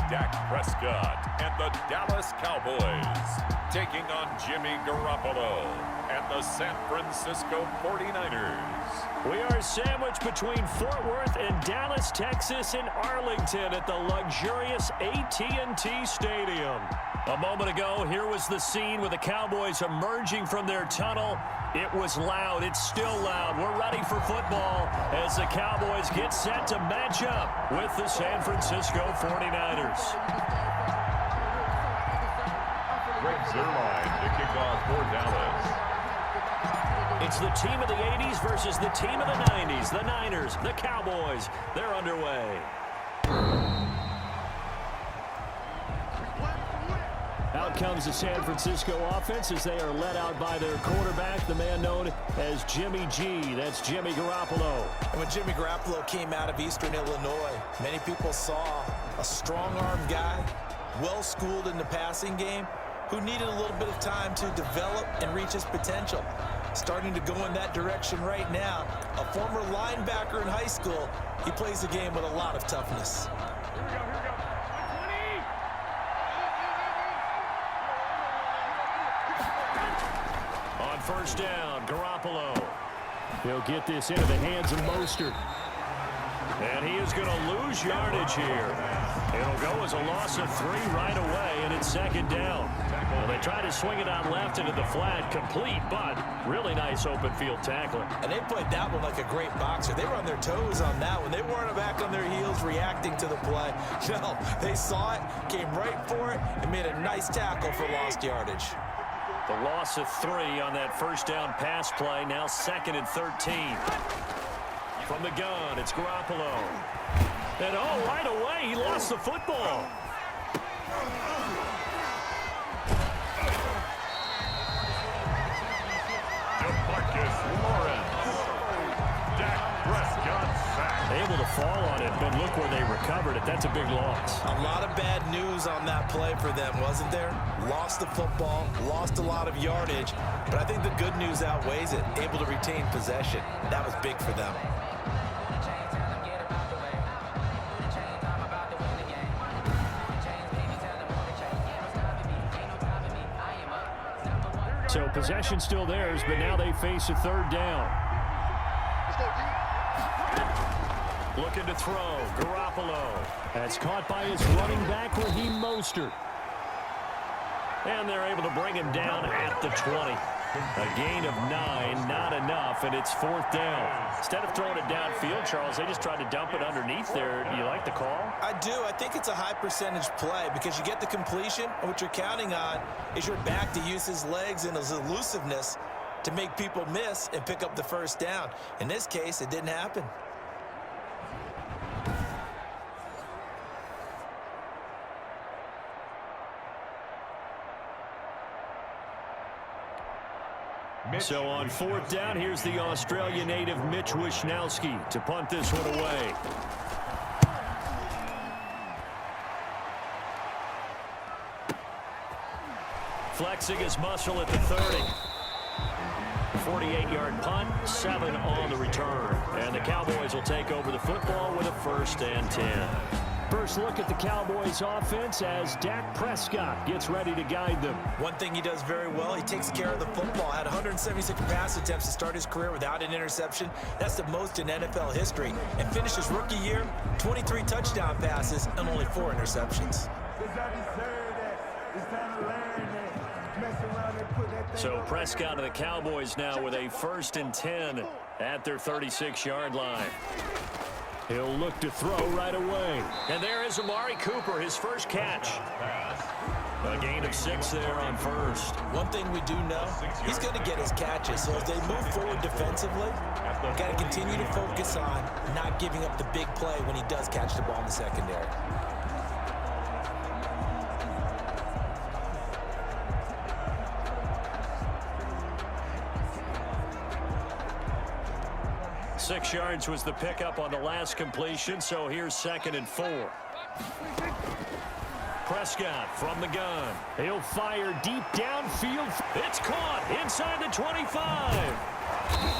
Dak Prescott and the Dallas Cowboys taking on Jimmy Garoppolo and the San Francisco 49ers. We are sandwiched between Fort Worth and Dallas, Texas, and Arlington at the luxurious AT&T Stadium. A moment ago, here was the scene with the Cowboys emerging from their tunnel. It was loud. It's still loud. We're ready for football as the Cowboys get set to match up with the San Francisco 49ers. Greg Zuerlein to kick off for Dallas. It's the team of the 80s versus the team of the 90s. The Niners, the Cowboys, they're underway. Out comes the San Francisco offense as they are led out by their quarterback, the man known as Jimmy G. That's Jimmy Garoppolo. And when Jimmy Garoppolo came out of Eastern Illinois, many people saw a strong-armed guy, well-schooled in the passing game, who needed a little bit of time to develop and reach his potential. Starting to go in that direction right now. A former linebacker in high school, he plays the game with a lot of toughness. On first down, Garoppolo. He'll get this into the hands of Mostert. And he is going to lose yardage here. It'll go as a loss of 3 right away, and it's second down. Well, they try to swing it out left into the flat, complete, but really nice open field tackling. And they played that one like a great boxer. They were on their toes on that one. They weren't back on their heels reacting to the play. No, they saw it, came right for it, and made a nice tackle for lost yardage. The loss of 3 on that first down pass play, now 2nd and 13. From the gun, it's Garoppolo. And right away, he lost the football. Dak Prescott sacked. Able to fall on it, but look where they recovered it. That's a big loss. A lot of bad news on that play for them, wasn't there? Lost the football, lost a lot of yardage, but I think the good news outweighs it. Able to retain possession. That was big for them. So possession still theirs, but now they face a third down. Looking to throw, Garoppolo. That's caught by his running back, Raheem Mostert. And they're able to bring him down at the 20. A gain of 9, not enough, and it's 4th down. Instead of throwing it downfield, Charles, they just tried to dump it underneath there. Do you like the call? I do. I think it's a high percentage play because you get the completion, and what you're counting on is your back to use his legs and his elusiveness to make people miss and pick up the first down. In this case, it didn't happen. So on 4th down, here's the Australian native Mitch Wishnowsky to punt this one away. Flexing his muscle at the 30. 48-yard punt, 7 on the return. And the Cowboys will take over the football with a 1st and 10. First look at the Cowboys offense as Dak Prescott gets ready to guide them. One thing he does very well, he takes care of the football. Had 176 pass attempts to start his career without an interception. That's the most in NFL history. And finished his rookie year, 23 touchdown passes and only 4 interceptions. So Prescott and the Cowboys now with a 1st and 10 at their 36-yard line. He'll look to throw right away. And there is Amari Cooper, his first catch. A gain of 6 there on first. One thing we do know, he's going to get his catches. So as they move forward defensively, got to continue to focus on not giving up the big play when he does catch the ball in the secondary. Six yards was the pickup on the last completion, so here's 2nd and 4. Prescott from the gun. He'll fire deep downfield. It's caught inside the 25.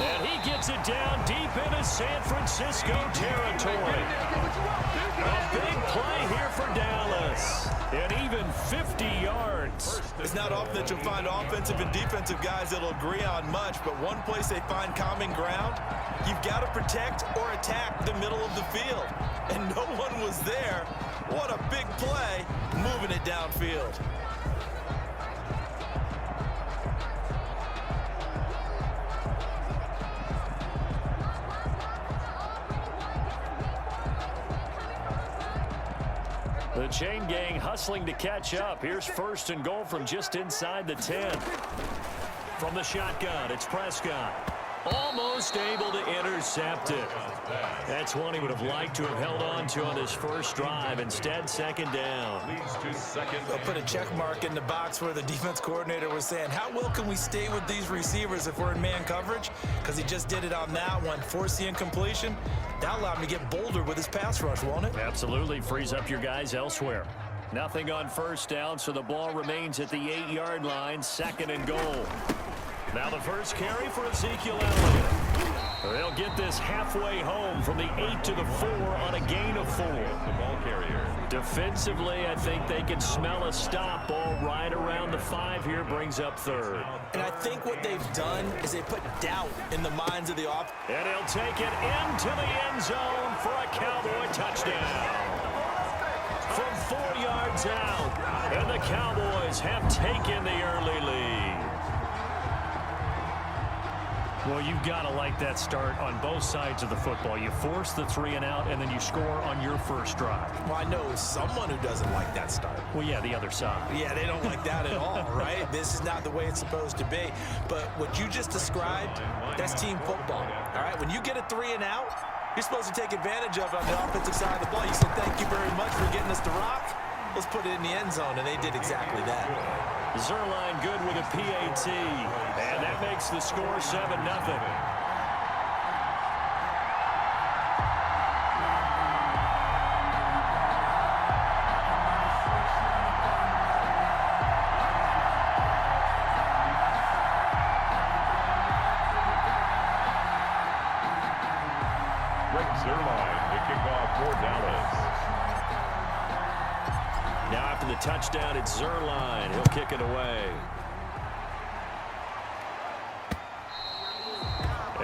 And he gets it down deep into San Francisco territory. A big play here for Dallas. Dallas. And even 50 yards. It's not often that you'll find offensive and defensive guys that'll agree on much, but one place they find common ground, you've got to protect or attack the middle of the field. And no one was there. What a big play, moving it downfield. The chain gang hustling to catch up. Here's 1st and goal from just inside the 10. From the shotgun, it's Prescott. Almost able to intercept it. That's one he would have liked to have held on to on his first drive. Instead, 2nd down. They'll put a check mark in the box where the defense coordinator was saying, how well can we stay with these receivers if we're in man coverage? Because he just did it on that one. Force the incompletion. That allowed him to get bolder with his pass rush, won't it? Absolutely. Frees up your guys elsewhere. Nothing on 1st down, so the ball remains at the 8-yard line. 2nd and goal. Now the first carry for Ezekiel Elliott. They'll get this halfway home from the 8 to the 4 on a gain of 4. The ball carrier. Defensively, I think they can smell a stop. Ball right around the 5 here, brings up 3rd. And I think what they've done is they put doubt in the minds of the offense. And he'll take it into the end zone for a Cowboy touchdown. From 4 yards out, and the Cowboys have taken the early lead. Well, you've got to like that start on both sides of the football. You force the 3 and out, and then you score on your first drive. Well, I know someone who doesn't like that start. Well, yeah, the other side. Yeah, they don't like that at all, right? This is not the way it's supposed to be. But what you just described, that's team football, all right? When you get a 3 and out, you're supposed to take advantage of it on the offensive side of the ball. You said, thank you very much for getting us to rock. Let's put it in the end zone, and they did exactly that. Zerline good with a PAT, and that makes the score 7-0. Zerline to kick off for Dallas. Now after the touchdown, it's Zerline. He'll kick it away.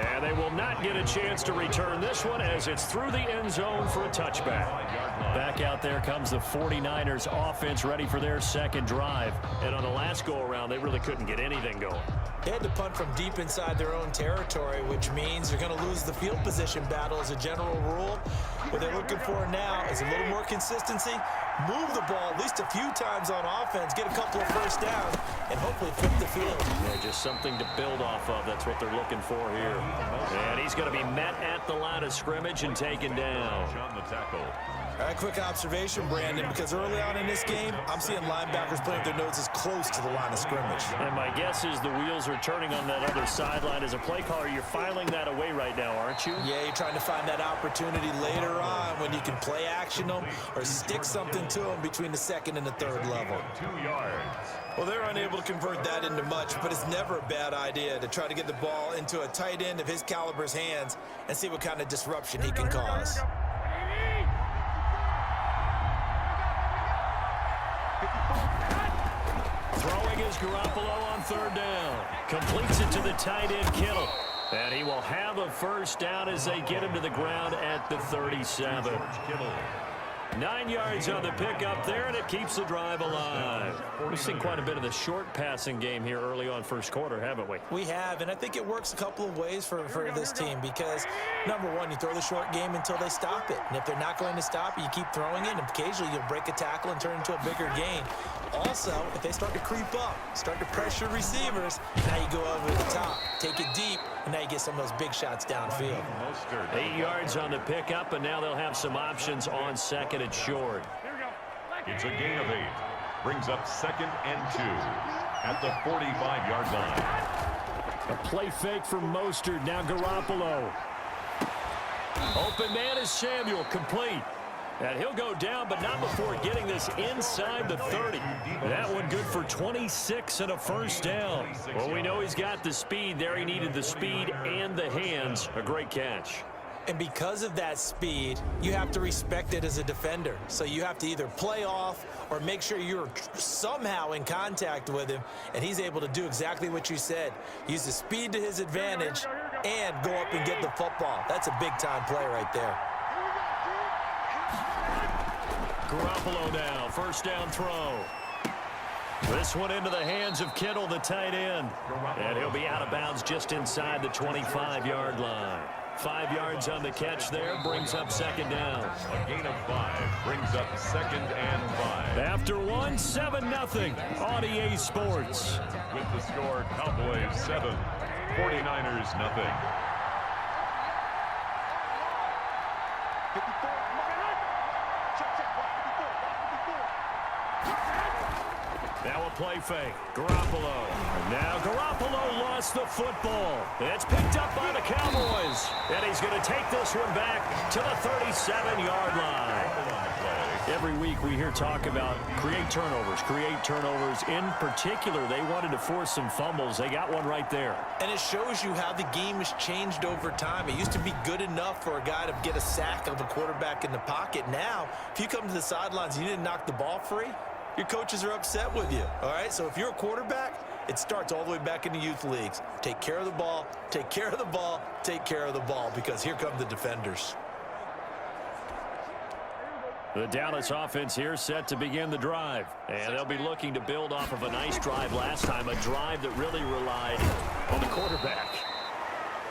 And they will not get a chance to return this one as it's through the end zone for a touchback. Back out there comes the 49ers offense ready for their 2nd drive. And on the last go-around, they really couldn't get anything going. They had to punt from deep inside their own territory, which means they're going to lose the field position battle as a general rule. What they're looking for now is a little more consistency, move the ball at least a few times on offense, get a couple of first downs, and hopefully flip the field. Yeah, just something to build off of. That's what they're looking for here. And he's going to be met at the line of scrimmage and taken down. All right, quick observation, Brandon, because early on in this game, I'm seeing linebackers putting their noses close to the line of scrimmage. And my guess is the wheels are turning on that other sideline. As a play caller, you're filing that away right now, aren't you? Yeah, you're trying to find that opportunity later on when you can play action them or stick something to them between the 2nd and the 3rd level. 2 yards. Well, they're unable to convert that into much, but it's never a bad idea to try to get the ball into a tight end of his caliber's hands and see what kind of disruption he can cause. Throwing is Garoppolo on 3rd down. Completes it to the tight end, Kittle. And he will have a first down as they get him to the ground at the 37. 9 yards on the pickup there, and it keeps the drive alive. We've seen quite a bit of the short passing game here early on first quarter, haven't we? We have, and I think it works a couple of ways for this team because, number one, you throw the short game until they stop it. And if they're not going to stop it, you keep throwing it, and occasionally you'll break a tackle and turn into a bigger gain. Also, if they start to creep up, start to pressure receivers, now you go over the top, take it deep, and now you get some of those big shots downfield. 8 yards on the pickup, and now they'll have some options on 2nd and short. It's a gain of 8. Brings up 2nd and 2 at the 45-yard line. A play fake from Mostert. Now Garoppolo. Open man is Samuel. Complete. And he'll go down, but not before getting this inside the 30. That one good for 26 and a first down. Well, we know he's got the speed there. He needed the speed and the hands. A great catch. And because of that speed, you have to respect it as a defender. So you have to either play off or make sure you're somehow in contact with him, and he's able to do exactly what you said. Use the speed to his advantage and go up and get the football. That's a big-time play right there. Garoppolo now, first down throw. This one into the hands of Kittle, the tight end. And he'll be out of bounds just inside the 25-yard line. 5 yards on the catch there, brings up second down. A gain of 5 brings up 2nd and 5. After 1, 7-0 on EA Sports. With the score, Cowboys 7, 49ers nothing. Now a play fake. Garoppolo. Now Garoppolo lost the football. It's picked up by the Cowboys. And he's going to take this one back to the 37-yard line. Every week we hear talk about create turnovers. In particular, they wanted to force some fumbles. They got one right there. And it shows you how the game has changed over time. It used to be good enough for a guy to get a sack of a quarterback in the pocket. Now, if you come to the sidelines and you didn't knock the ball free, your coaches are upset with you, all right? So if you're a quarterback, it starts all the way back in the youth leagues. Take care of the ball, take care of the ball, take care of the ball, because here come the defenders. The Dallas offense here set to begin the drive. And they'll be looking to build off of a nice drive last time, a drive that really relied on the quarterback.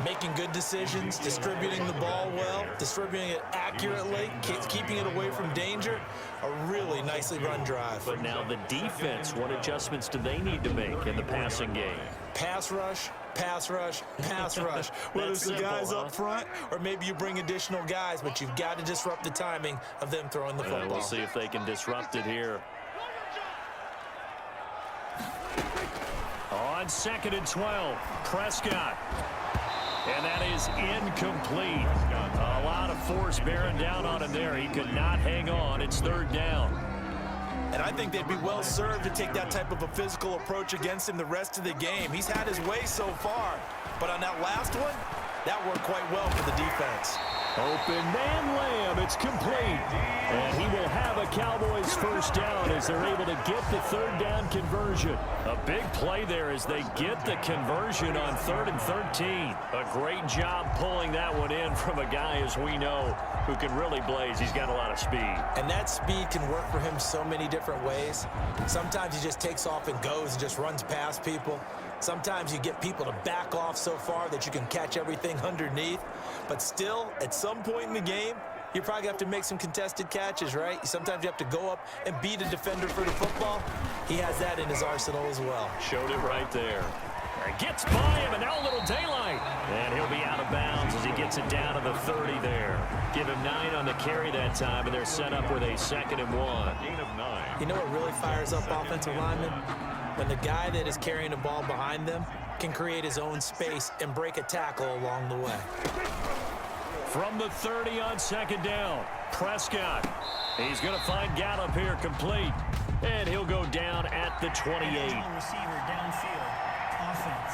Making good decisions, distributing the ball well, distributing it accurately, keeping it away from danger. A really nicely run drive. But now the defense, what adjustments do they need to make in the passing game? Pass rush, pass rush, pass rush. Whether it's the guys up front or maybe you bring additional guys, but you've got to disrupt the timing of them throwing the football. We'll see if they can disrupt it here. On 2nd and 12, Prescott. And that is incomplete. A lot of force bearing down on him there. He could not hang on. It's 3rd down. And I think they'd be well served to take that type of a physical approach against him the rest of the game. He's had his way so far. But on that last one, that worked quite well for the defense. Open man Lamb. It's complete. And he will have a Cowboys first down as they're able to get the 3rd down conversion. A big play there as they get the conversion on 3rd and 13. A great job pulling that one in from a guy, as we know, who can really blaze. He's got a lot of speed. And that speed can work for him so many different ways. Sometimes he just takes off and goes and just runs past people. Sometimes you get people to back off so far that you can catch everything underneath. But still, at some point in the game, you probably have to make some contested catches, right? Sometimes you have to go up and beat a defender for the football. He has that in his arsenal as well. Showed it right there. Gets by him, and now a little daylight. And he'll be out of bounds as he gets it down to the 30 there. Give him 9 on the carry that time, and they're set up with a 2nd and 1. Gain of 9. You know what really fires up offensive linemen? When the guy that is carrying the ball behind them can create his own space and break a tackle along the way. From the 30 on 2nd down, Prescott. He's going to find Gallup here complete. And he'll go down at the 28. Receiver downfield. Offense.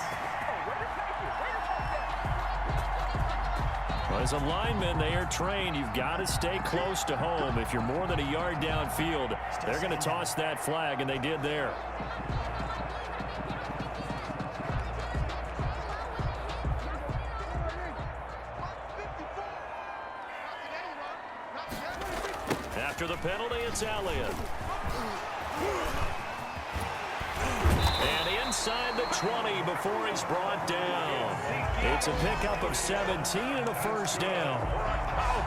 As a lineman, they are trained. You've got to stay close to home. If you're more than a yard downfield, they're going to toss that flag, and they did there. After the penalty, it's Elliott. And inside the 20 before he's brought down. It's a pickup of 17 and a first down.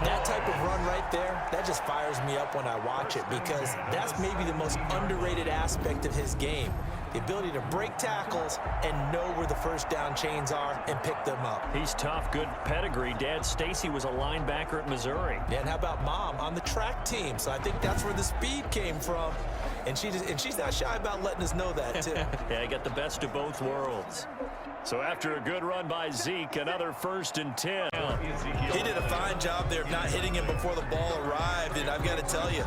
That type of run right there, that just fires me up when I watch it, because that's maybe the most underrated aspect of his game. The ability to break tackles and know where the first down chains are and pick them up. He's tough, good pedigree. Dad Stacy was a linebacker at Missouri. And how about Mom on the track team? So I think that's where the speed came from. And she's not shy about letting us know that, too. Yeah, you got the best of both worlds. So after a good run by Zeke, another 1st and 10. He did a fine job there of not hitting him before the ball arrived, and I've got to tell you,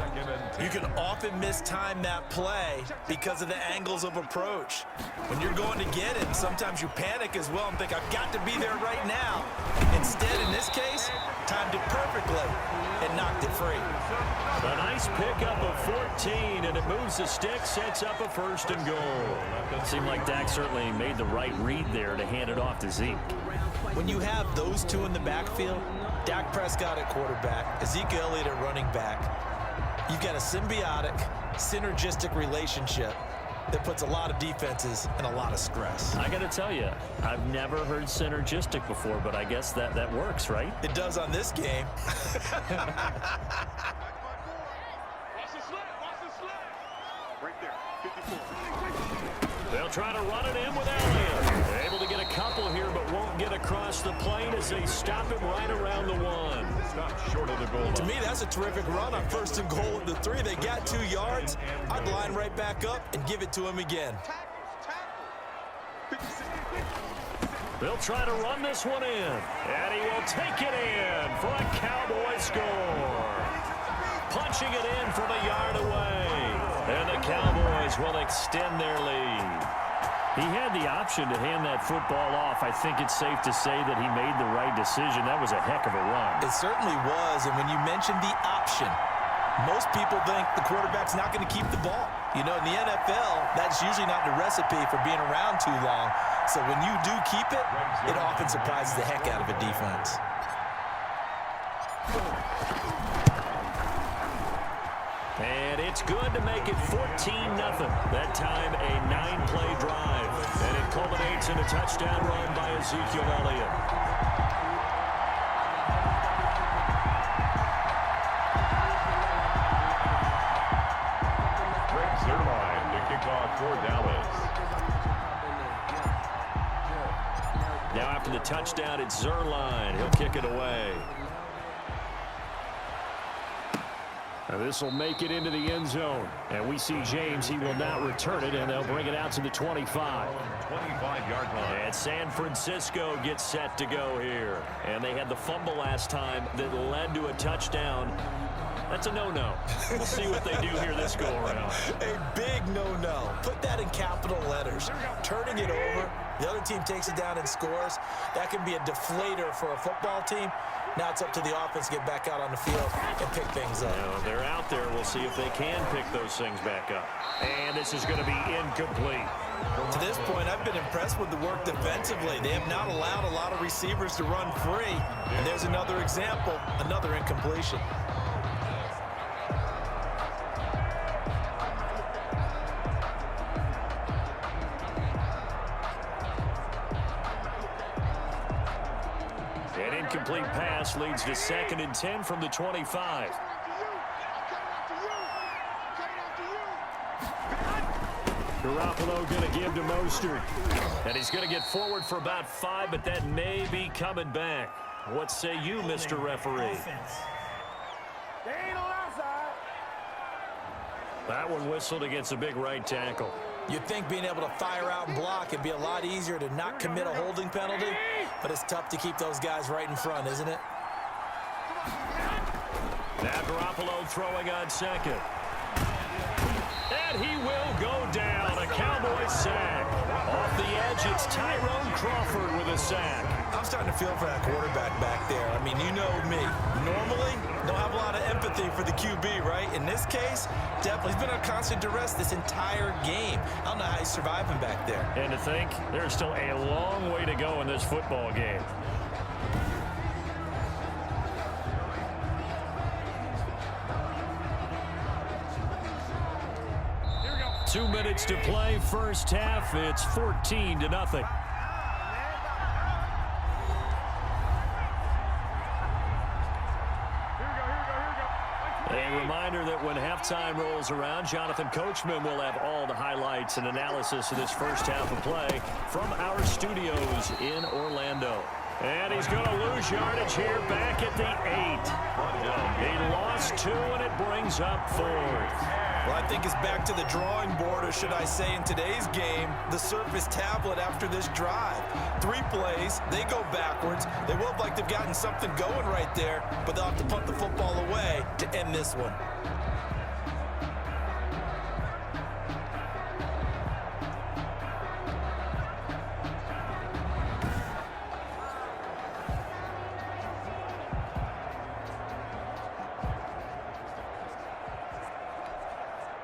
you can often mistime that play because of the angles of approach. When you're going to get him, sometimes you panic as well and think, I've got to be there right now. Instead, in this case, timed it perfectly and knocked it free. A nice pickup of 14, and it moves the stick, sets up a 1st and goal. Seemed like Dak certainly made the right read there to hand it off to Zeke. When you have those two in the backfield, Dak Prescott at quarterback, Ezekiel Elliott at running back, you've got a symbiotic, synergistic relationship that puts a lot of defenses in a lot of stress. I got to tell you, I've never heard synergistic before, but I guess that works, right? It does on this game. They'll try to run it in with Elliott. They're able to get a couple here, but won't get across the plane as they stop him right around the 1. Stop short of the goal line. To me, that's a terrific run on 1st and goal at the 3. They got 2 yards. I'd line right back up and give it to him again. They'll try to run this one in, and he will take it in for a Cowboy score. Punching it in from a yard away, and the Cowboys will extend their lead. He had the option to hand that football off. I think it's safe to say that he made the right decision. That was a heck of a run. It certainly was, and when you mentioned the option, most people think the quarterback's not going to keep the ball. You know, in the NFL, that's usually not the recipe for being around too long. So when you do keep it, it often surprises the heck out of a defense. And it's good to make it 14-0. That time a 9-play drive. And it culminates in a touchdown run by Ezekiel Elliott. Zerline to kick off for Dallas. Now after the touchdown, it's Zerline. He'll kick it away. This will make it into the end zone. And we see James. He will not return it, and they'll bring it out to the 25. 25-yard line. And San Francisco gets set to go here. And they had the fumble last time that led to a touchdown. That's a no-no. We'll see what they do here this go-around. A big no-no. Put that in capital letters. Turning it over, the other team takes it down and scores. That can be a deflator for a football team. Now it's up to the offense to get back out on the field and pick things up. They're out there. We'll see if they can pick those things back up. And this is going to be incomplete. To this point, I've been impressed with the work defensively. They have not allowed a lot of receivers to run free. And there's another example, another incompletion. 'Incomplete pass leads to 2nd and 10 from the 25. Garoppolo going to give to Mostert. And he's going to get forward for about 5, but that may be coming back. What say you, Mr. Referee? That one whistled against a big right tackle. You'd think being able to fire out and block would be a lot easier to not commit a holding penalty, but it's tough to keep those guys right in front, isn't it? Now Garoppolo throwing on 2nd. And he will go down. A Cowboys sack. Off the edge, it's Tyrone Crawford with a sack. I'm starting to feel for that quarterback back there. I mean, you know me. Normally, don't have a lot of empathy for the QB, right? In this case, definitely. He's been on constant duress this entire game. I don't know how he's surviving back there. And to think, there's still a long way to go in this football game. Here we go. 2 minutes to play, first half. It's 14-0. A reminder that when halftime rolls around, Jonathan Coachman will have all the highlights and analysis of this first half of play from our studios in Orlando. And he's going to lose yardage here back at the 8. He lost 2, and it brings up 4th. Well, I think it's back to the drawing board, or should I say in today's game, the Surface tablet after this drive. 3 plays, they go backwards. They will look like they've gotten something going right there, but they'll have to punt the football away to end this one.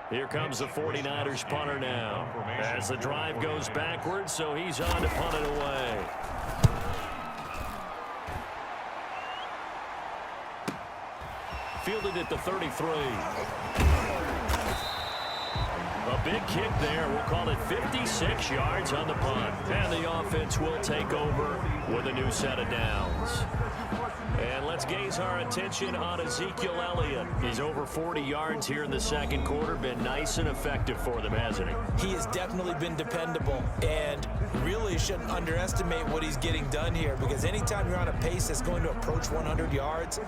Here comes the 49ers punter now. As the drive goes backwards, so he's on to punt it away. Fielded at the 33. A big kick there. We'll call it 56 yards on the punt. And the offense will take over with a new set of downs. And let's gaze our attention on Ezekiel Elliott. He's over 40 yards here in the second quarter. Been nice and effective for them, hasn't he? He has definitely been dependable, and really shouldn't underestimate what he's getting done here, because anytime you're on a pace that's going to approach 100 yards,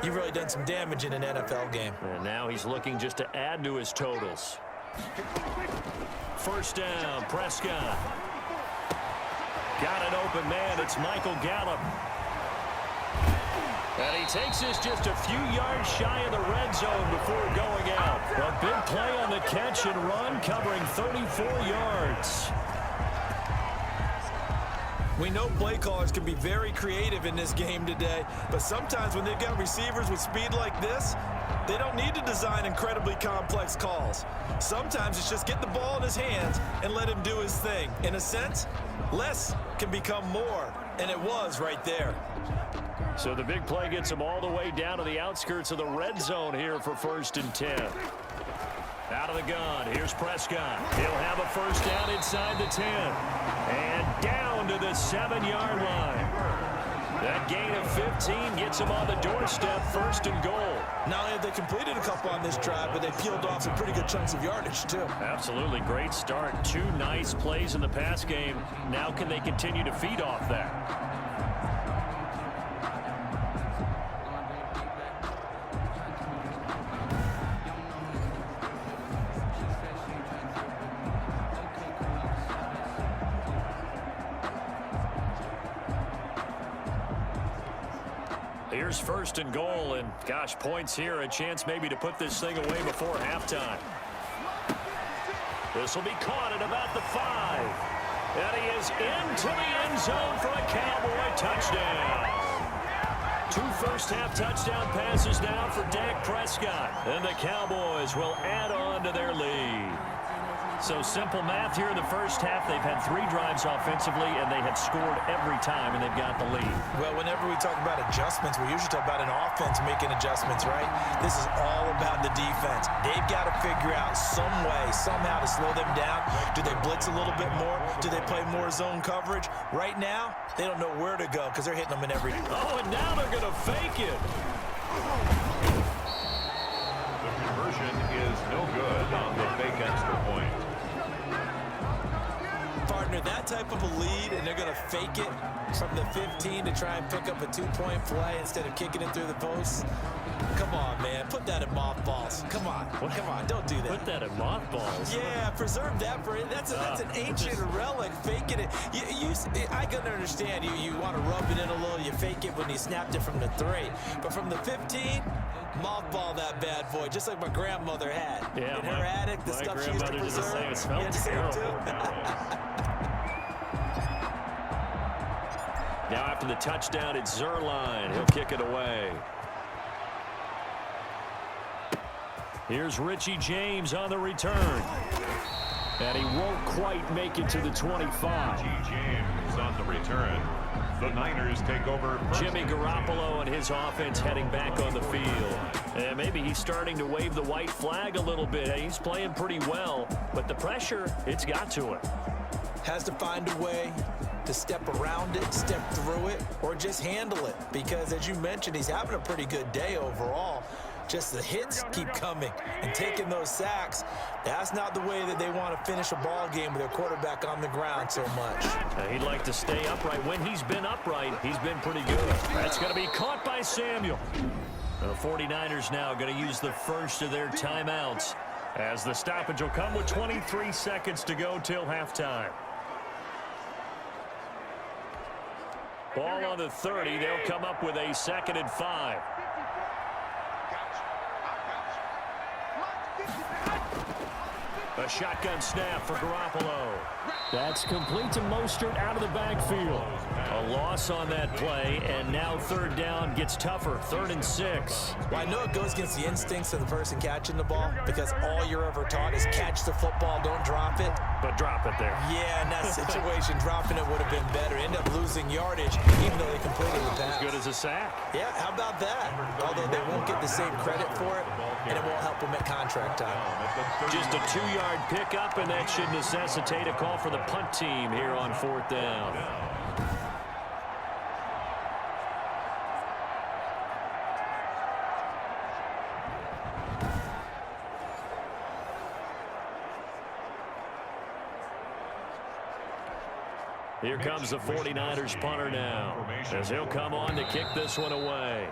you've really done some damage in an NFL game. And now he's looking just to add to his totals. First down, Prescott. Got an open man. It's Michael Gallup. And he takes this just a few yards shy of the red zone before going out. A big play on the catch and run, covering 34 yards. We know play callers can be very creative in this game today, but sometimes when they've got receivers with speed like this, they don't need to design incredibly complex calls. Sometimes it's just get the ball in his hands and let him do his thing. In a sense, less can become more, and it was right there. So the big play gets him all the way down to the outskirts of the red zone here for 1st and 10. Out of the gun, here's Prescott. He'll have a first down inside the 10. And down to the 7-yard line. That gain of 15 gets him on the doorstep, 1st and goal. Not only have they completed a couple on this drive, but they peeled off some pretty good chunks of yardage, too. Absolutely great start. 2 nice plays in the pass game. Now can they continue to feed off that? Here's 1st and goal, and gosh, points here, a chance maybe to put this thing away before halftime. This will be caught at about the 5. And he is into the end zone for a Cowboy touchdown. 2 first-half touchdown passes now for Dak Prescott, and the Cowboys will add on to their lead. So simple math here in the first half. They've had 3 drives offensively, and they have scored every time, and they've got the lead. Well, whenever we talk about adjustments, we usually talk about an offense making adjustments, right? This is all about the defense. They've got to figure out some way, somehow to slow them down. Do they blitz a little bit more? Do they play more zone coverage? Right now, they don't know where to go because they're hitting them in every... Oh, and now they're going to fake it. The conversion is no good on the fake extra point. Partner, that type of a lead, and they're going to fake it from the 15 to try and pick up a 2-point play instead of kicking it through the posts. Come on, man. Put that in mothballs. Come on. Come on. Don't do that. Put that in mothballs. Yeah, preserve that for it. That's an ancient relic. Faking it. I can understand you want to rub it in a little. You fake it when you snapped it from the 3. But from the 15, mothball that bad boy, just like my grandmother had. Yeah, in her attic, the stuff she used to preserve. The same. It smelled terrible. Now after the touchdown, it's Zerline. He'll kick it away. Here's Richie James on the return. And he won't quite make it to the 25. Richie James on the return. The Niners take over. Jimmy Garoppolo and his offense heading back on the field. And maybe he's starting to wave the white flag a little bit. He's playing pretty well, but the pressure, it's got to him. Has to find a way to step around it, step through it, or just handle it. Because as you mentioned, he's having a pretty good day overall. Just the hits keep coming and taking those sacks. That's not the way that they want to finish a ball game with their quarterback on the ground so much. He'd like to stay upright. When he's been upright, he's been pretty good. That's going to be caught by Samuel. The 49ers now going to use the first of their timeouts As the stoppage will come with 23 seconds to go till halftime. Ball on the 30. They'll come up with a 2nd and 5. A shotgun snap for Garoppolo. That's complete to Mostert out of the backfield. A loss on that play, and now 3rd down gets tougher. 3rd and 6. Well, I know it goes against the instincts of the person catching the ball because all you're ever taught is catch the football, don't drop it. But drop it there. Yeah, in that situation, dropping it would have been better. End up losing yardage, even though they completed the pass. As good as a sack. Yeah, how about that? Although they won't get the same credit for it, and it won't help them at contract time. Just a 2-yard pickup, and that should necessitate a call for the punt team here on 4th down. Here comes the 49ers punter now, as he'll come on to kick this one away.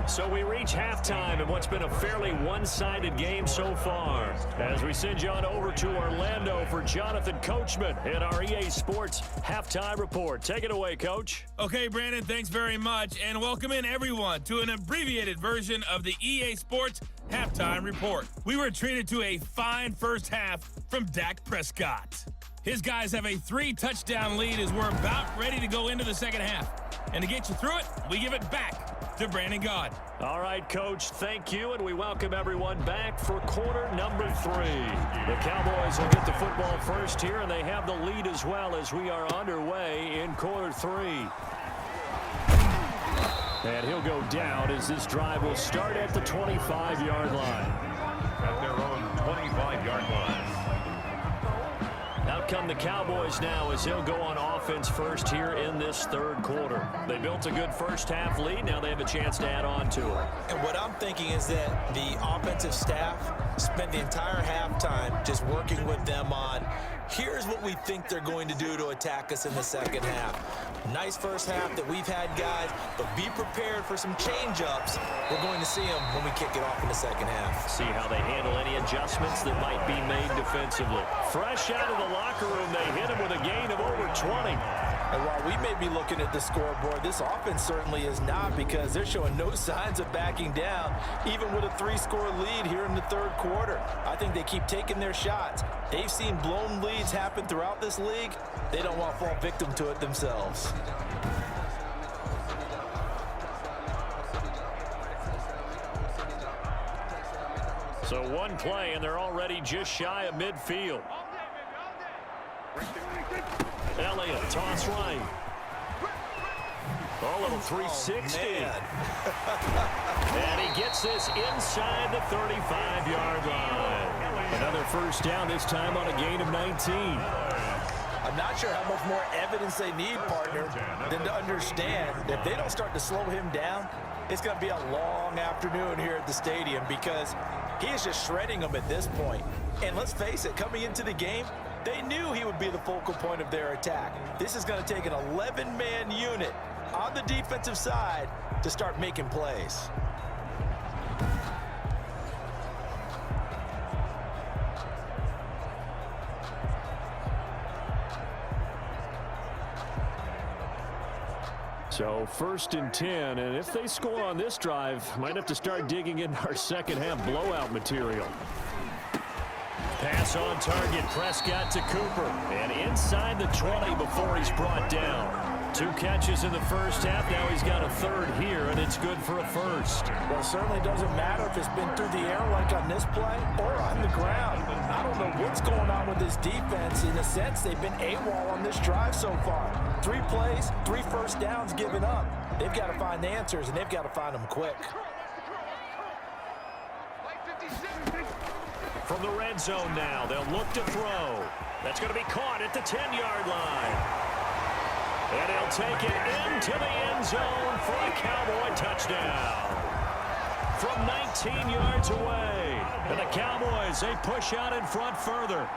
So we reach halftime in what's been a fairly one-sided game so far. As we send you on over to Orlando for Jonathan Coachman in our EA Sports Halftime Report. Take it away, Coach. Okay, Brandon, thanks very much. And welcome in, everyone, to an abbreviated version of the EA Sports Halftime Report. We were treated to a fine first half from Dak Prescott. His guys have a 3-touchdown lead as we're about ready to go into the second half. And to get you through it, we give it back to Brandon Gaud. All right, Coach, thank you, and we welcome everyone back for quarter number 3. The Cowboys will get the football first here, and they have the lead as well as we are underway in quarter 3. And he'll go down as this drive will start at the 25-yard line. At their own 25-yard line. Out come the Cowboys now as they'll go on offense first here in this 3rd quarter. They built a good first half lead. Now they have a chance to add on to it. And what I'm thinking is that the offensive staff spent the entire halftime just working with them on, here's what we think they're going to do to attack us in the second half. Nice first half that we've had, guys, but be prepared for some change-ups. We're going to see them when we kick it off in the second half. See how they handle any adjustments that might be made defensively. Fresh out of the locker room, they hit him with a gain of over 20. And while we may be looking at the scoreboard, this offense certainly is not, because they're showing no signs of backing down, even with a 3-score lead here in the 3rd quarter. I think they keep taking their shots. They've seen blown leads happen throughout this league. They don't want to fall victim to it themselves. So one play, and they're already just shy of midfield. Elliott, toss right. Oh, a little 360. And he gets this inside the 35-yard line. Another first down, this time on a gain of 19. I'm not sure how much more evidence they need, partner, than to understand that if they don't start to slow him down, it's going to be a long afternoon here at the stadium, because he is just shredding them at this point. And let's face it, coming into the game, they knew he would be the focal point of their attack. This is going to take an 11-man unit on the defensive side to start making plays. So 1st and 10, and if they score on this drive, might have to start digging in our second half blowout material. Pass on target, Prescott to Cooper, and inside the 20 before he's brought down. 2 catches in the first half, now he's got a 3rd here, and it's good for a 1st. Well, it certainly doesn't matter if it's been through the air like on this play or on the ground. I don't know what's going on with this defense. In a sense, they've been AWOL on this drive so far. 3 plays, 3 first downs given up. They've got to find the answers, and they've got to find them quick. From the red zone now, they'll look to throw. That's going to be caught at the 10-yard line. And he'll take it into the end zone for a Cowboy touchdown. From 19 yards away. And the Cowboys, they push out in front further.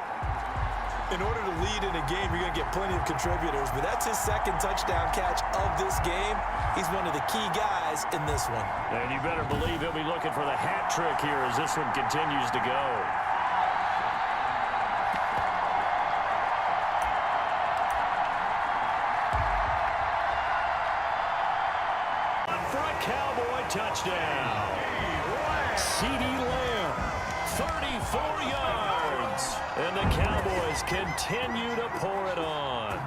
In order to lead in a game, you're going to get plenty of contributors, but that's his second touchdown catch of this game. He's one of the key guys in this one. And you better believe he'll be looking for the hat trick here as this one continues to go. For a Cowboy touchdown. C.D. Lamb, 34 yards. And the Cowboys continue to pour it on.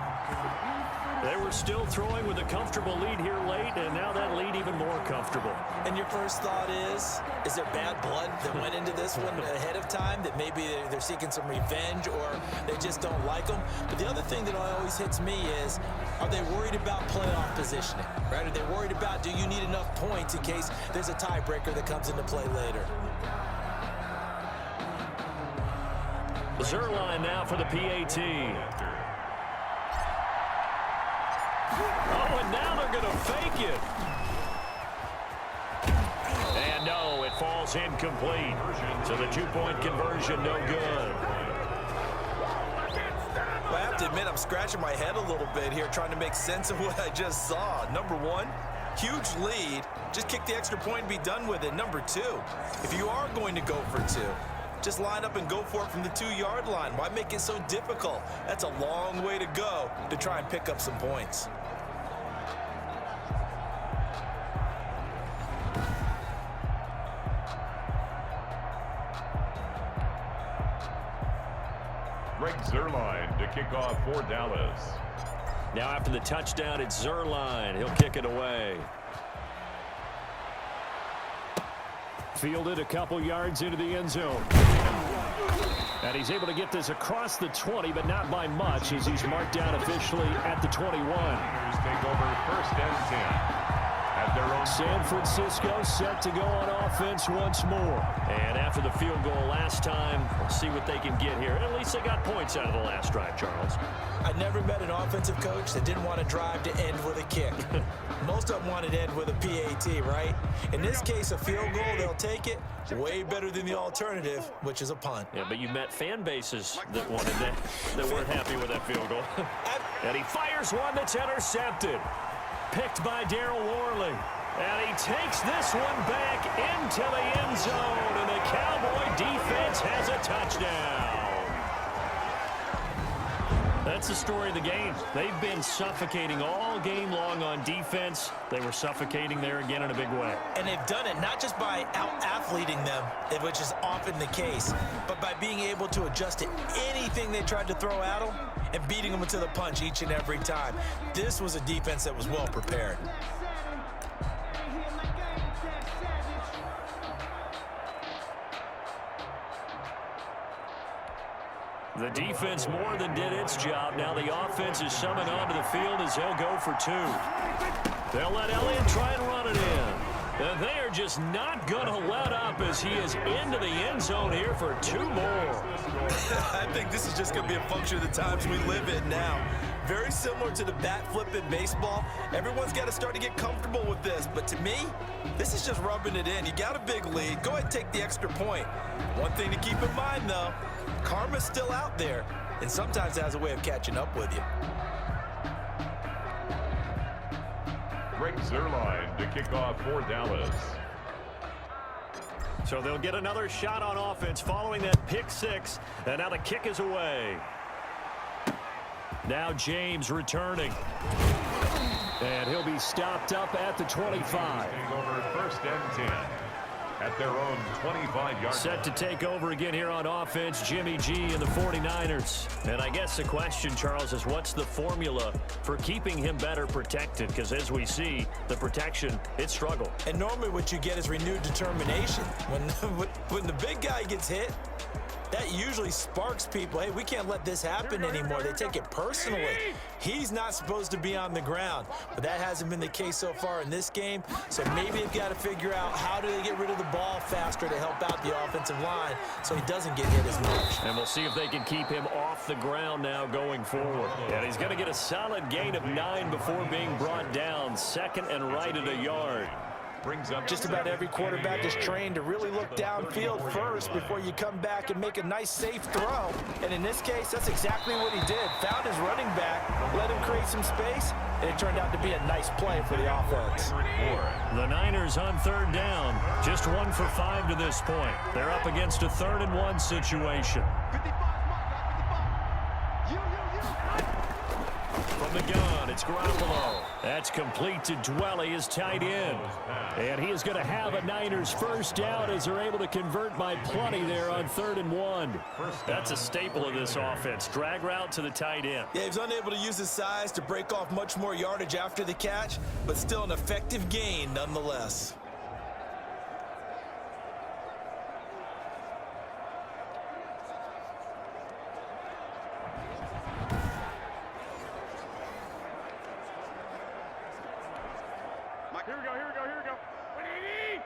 They were still throwing with a comfortable lead here late, and now that lead even more comfortable. And your first thought is there bad blood that went into this one ahead of time, that maybe they're seeking some revenge or they just don't like them? But the other thing that always hits me is, are they worried about playoff positioning, right? Are they worried about, do you need enough points in case there's a tiebreaker that comes into play later? Zerline now for the PAT. Oh, and now they're going to fake it. And no, it falls incomplete. So the two-point conversion, no good. Well, I have to admit, I'm scratching my head a little bit here trying to make sense of what I just saw. Number one, huge lead. Just kick the extra point and be done with it. Number two, if you are going to go for two, just line up and go for it from the 2-yard line. Why make it so difficult? That's a long way to go to try and pick up some points. Greg Zerline to kick off for Dallas. Now after the touchdown, it's Zerline. He'll kick it away. Fielded a couple yards into the end zone. And he's able to get this across the 20, but not by much, as he's marked down officially at the 21. Take over first and 10. At their own San Francisco set to go on offense once more. And after the field goal last time, we'll see what they can get here. At least they got points out of the last drive, Charles. I never met an offensive coach that didn't want to drive to end with a kick. Most of them wanted to end with a PAT, right? In this case, a field goal, they'll take it. Way better than the alternative, which is a punt. Yeah, but you met fan bases that wanted that weren't happy with that field goal. And he fires one that's intercepted. Picked by Darryl Worley. And he takes this one back into the end zone. And the Cowboy defense has a touchdown. That's the story of the game. They've been suffocating all game long on defense. They were suffocating there again in a big way. And they've done it not just by out-athleting them, which is often the case, but by being able to adjust to anything they tried to throw at them and beating them to the punch each and every time. This was a defense that was well prepared. The defense more than did its job. Now the offense is summoned onto the field as they'll go for two. They'll let Elliott try and run it in. And they are just not going to let up as he is into the end zone here for two more. I think this is just going to be a function of the times we live in now. Very similar to the bat flip in baseball. Everyone's got to start to get comfortable with this. But to me, this is just rubbing it in. You got a big lead. Go ahead and take the extra point. One thing to keep in mind, though, karma's still out there, and sometimes has a way of catching up with you. Greg Zerline to kick off for Dallas. So they'll get another shot on offense following that pick six, and now the kick is away. Now James returning. And he'll be stopped up at the 25. Take over first and 10. At their own 25-yard. Set to take over again here on offense, Jimmy G and the 49ers. And I guess the question, Charles, is what's the formula for keeping him better protected? Because as we see, the protection, it struggled. And normally what you get is renewed determination. When the big guy gets hit, that usually sparks people. Hey, we can't let this happen anymore. They take it personally. He's not supposed to be on the ground, but that hasn't been the case so far in this game. So maybe they've got to figure out how do they get rid of the ball faster to help out the offensive line so he doesn't get hit as much. And we'll see if they can keep him off the ground now going forward. And he's going to get a solid gain of 9 before being brought down. Second and right at a yard. brings up Just about every quarterback is trained to really look downfield first before you come back and make a nice, safe throw. And in this case, that's exactly what he did. Found his running back, let him create some space, and it turned out to be a nice play for the offense. The Niners on 3rd down. Just 1 for 5 to this point. They're up against a 3rd and 1 situation. From the gun, it's Garoppolo. That's complete to Dwelly, his tight end. And he is going to have a Niners first down as they're able to convert by plenty there on 3rd and 1. That's a staple of this offense. Drag route to the tight end. Yeah, he was unable to use his size to break off much more yardage after the catch, but still an effective gain nonetheless. Here we go. What do you need?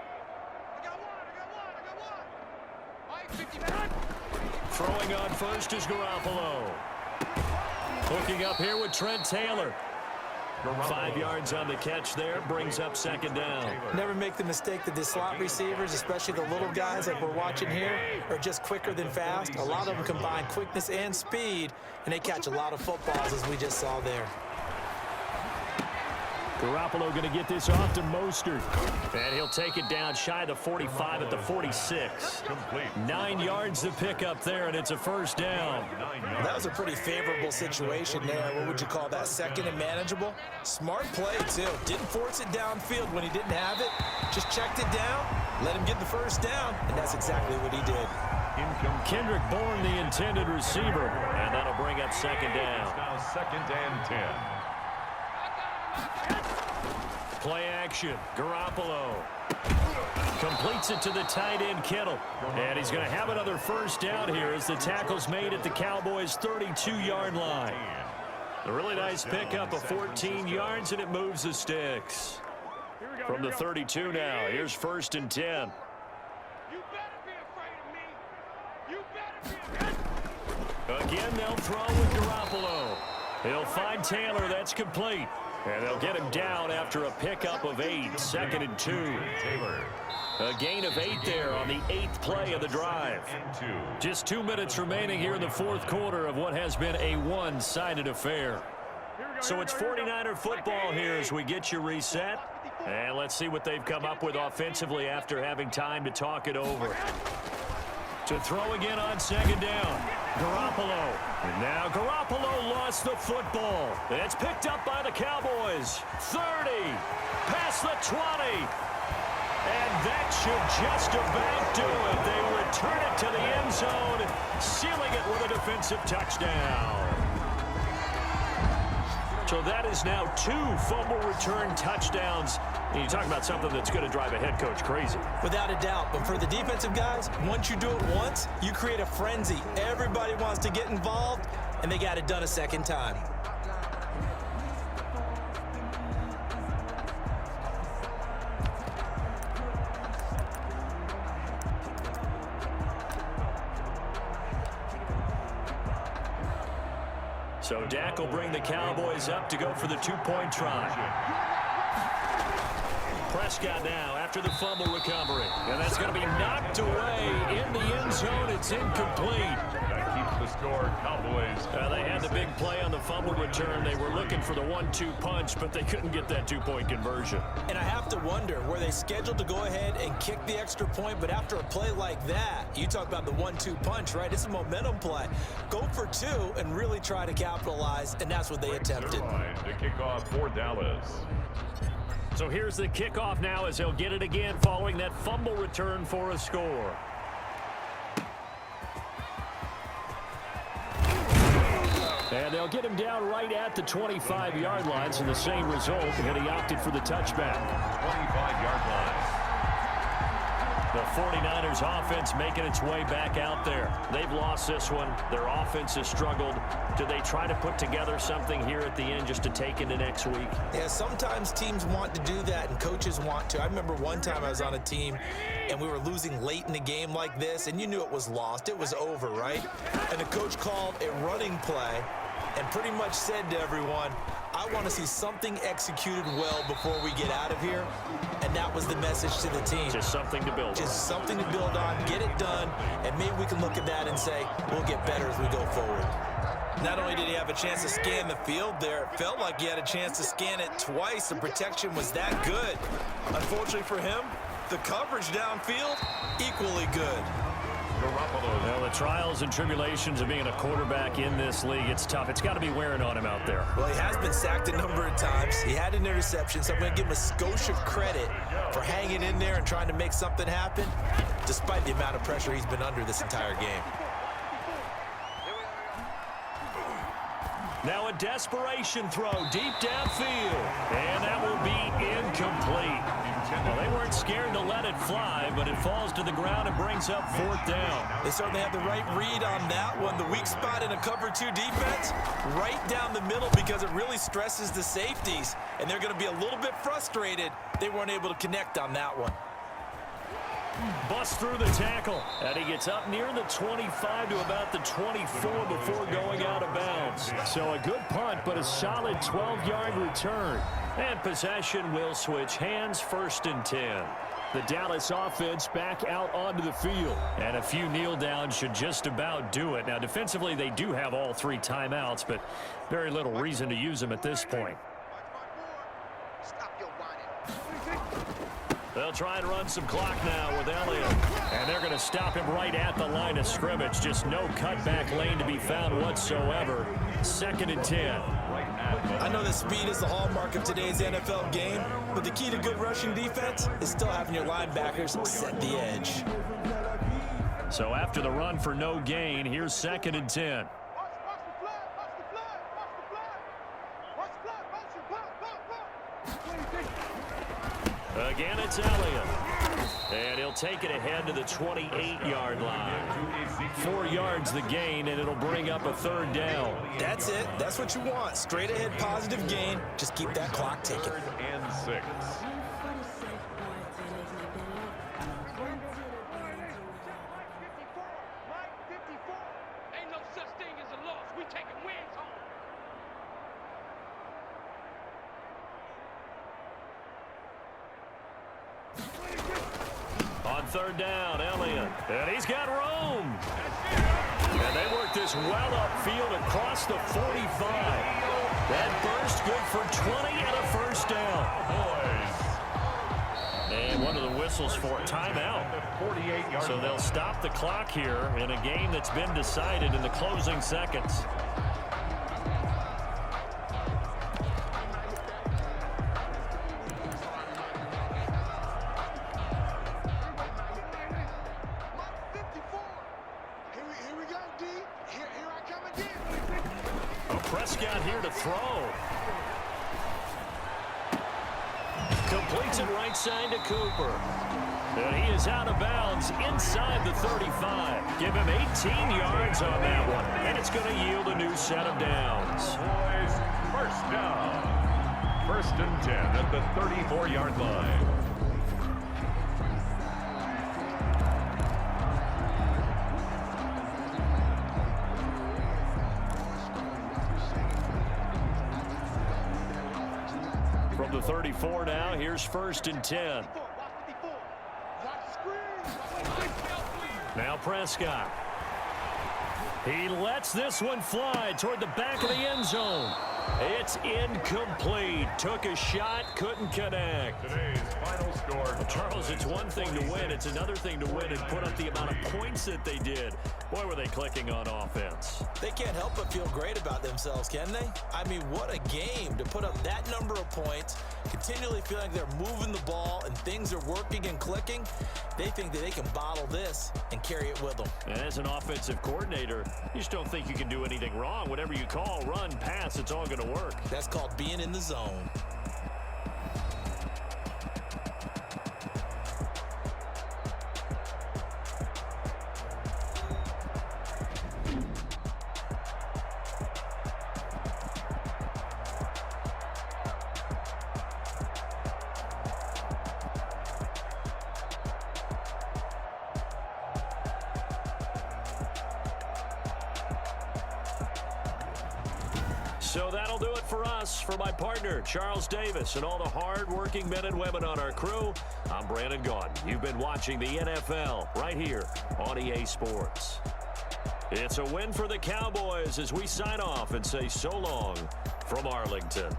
I got one. Mike, 50. Throwing on first is Garoppolo. Hooking up here with Trent Taylor. 5 yards on the catch there, brings up 2nd down. Never make the mistake that the slot receivers, especially the little guys like we're watching here, are just quicker than fast. A lot of them combine quickness and speed, and they catch a lot of footballs, as we just saw there. Garoppolo going to get this off to Mostert. And he'll take it down shy of the 45 at the 46. 9 yards to pick up there, and it's a first down. That was a pretty favorable situation there. What would you call that? 2nd and manageable? Smart play, too. Didn't force it downfield when he didn't have it. Just checked it down, let him get the first down, and that's exactly what he did. Kendrick Bourne, the intended receiver, and that'll bring up 2nd down. Now 2nd and 10. Play action. Garoppolo completes it to the tight end, Kittle. And he's going to have another first down here as the tackle's made at the Cowboys' 32-yard line. A really nice pickup of 14 yards, and it moves the sticks. From the 32 now, here's 1st and 10. You better be afraid of me. You better be. Again, they'll throw with Garoppolo. He'll find Taylor. That's complete. And they'll get him down after a pickup of 8, 2nd and 2. A gain of 8 there on the 8th play of the drive. Just 2 minutes remaining here in the 4th quarter of what has been a one-sided affair. So it's 49er football here as we get you reset. And let's see what they've come up with offensively after having time to talk it over. To throw again on 2nd down. Garoppolo. And now Garoppolo lost the football. It's picked up by the Cowboys. 30. Past the 20. And that should just about do it. They return it to the end zone, sealing it with a defensive touchdown. So that is now 2 fumble return touchdowns. And you talk about something that's going to drive a head coach crazy. Without a doubt. But for the defensive guys, once you do it once, you create a frenzy. Everybody wants to get involved, and they got it done a 2nd time. So Dak will bring the Cowboys up to go for the 2-point try. Prescott now after the fumble recovery. And that's going to be knocked away in the end zone. It's incomplete. That keeps the score, Cowboys. They had the big play on the fumble return. They were looking for the 1-2 punch, but they couldn't get that 2-point conversion. And I have to wonder, were they scheduled to go ahead and kick the extra point? But after a play like that, you talk about the 1-2 punch, right? It's a momentum play. Go for 2 and really try to capitalize, and that's what they attempted. To kick off for Dallas. So here's the kickoff now as they'll get it again following that fumble return for a score. And they'll get him down right at the 25-yard line, so the same result, and he opted for the touchback. 25-yard line. The 49ers offense making its way back out there. They've lost this one. Their offense has struggled. Do they try to put together something here at the end just to take into next week? Yeah, sometimes teams want to do that and coaches want to. I remember one time I was on a team and we were losing late in a game like this, and you knew it was lost. It was over, right? And the coach called a running play and pretty much said to everyone, I want to see something executed well before we get out of here. And that was the message to the team. Just something to build on. Just something to build on, get it done, and maybe we can look at that and say, we'll get better as we go forward. Not only did he have a chance to scan the field there, it felt like he had a chance to scan it twice. The protection was that good. Unfortunately for him, the coverage downfield, equally good. Well, the trials and tribulations of being a quarterback in this league, it's tough. It's got to be wearing on him out there. Well, he has been sacked a number of times. He had an interception, so I'm going to give him a skosh of credit for hanging in there and trying to make something happen, despite the amount of pressure he's been under this entire game. Now a desperation throw deep downfield, and that will be incomplete. Well, they weren't scared to let it fly, but it falls to the ground and brings up 4th down. They certainly have the right read on that one. The weak spot in a cover 2 defense, right down the middle, because it really stresses the safeties, and they're going to be a little bit frustrated they weren't able to connect on that one. Bust through the tackle, and he gets up near the 25 to about the 24 before going out of bounds. So a good punt, but a solid 12-yard return. And possession will switch hands, 1st and 10. The Dallas offense back out onto the field. And a few kneel downs should just about do it. Now, defensively, they do have all 3 timeouts, but very little reason to use them at this point. They'll try and run some clock now with Elliott. And they're going to stop him right at the line of scrimmage. Just no cutback lane to be found whatsoever. 2nd and 10. I know that speed is the hallmark of today's NFL game, but the key to good rushing defense is still having your linebackers set the edge. So after the run for no gain, here's 2nd and 10. Again, it's Elliott. And he'll take it ahead to the 28-yard line. 4 yards the gain, and it'll bring up a 3rd down. That's it. That's what you want. Straight ahead positive gain. Just keep that clock ticking. 3rd and 6. Ain't no such thing as a loss. We taking wins home. On 3rd down, Elliott. And he's got room. And they work this well upfield across the 45. That burst good for 20 and a 1st down. And one of the whistles for a timeout. So they'll stop the clock here in a game that's been decided in the closing seconds. Prescott here to throw. Completes it right side to Cooper. And he is out of bounds inside the 35. Give him 18 yards on that one. And it's going to yield a new set of downs. Boys, 1st down. 1st and 10 at the 34-yard line. From the 34 now, here's 1st and 10. Now Prescott. He lets this one fly toward the back of the end zone. It's incomplete. Took a shot, couldn't connect. Today's final score. Well, Charles, it's one thing to win. It's another thing to win and put up the amount of points that they did. Boy, were they clicking on offense. They can't help but feel great about themselves, can they? I mean, what a game to put up that number of points, continually feeling like they're moving the ball and things are working and clicking. They think that they can bottle this and carry it with them. And as an offensive coordinator, you just don't think you can do anything wrong. Whatever you call, run, pass, it's all going to work. That's called being in the zone. So that'll do it for us. For my partner, Charles Davis, and all the hard-working men and women on our crew, I'm Brandon Gaudin. You've been watching the NFL right here on EA Sports. It's a win for the Cowboys as we sign off and say so long from Arlington.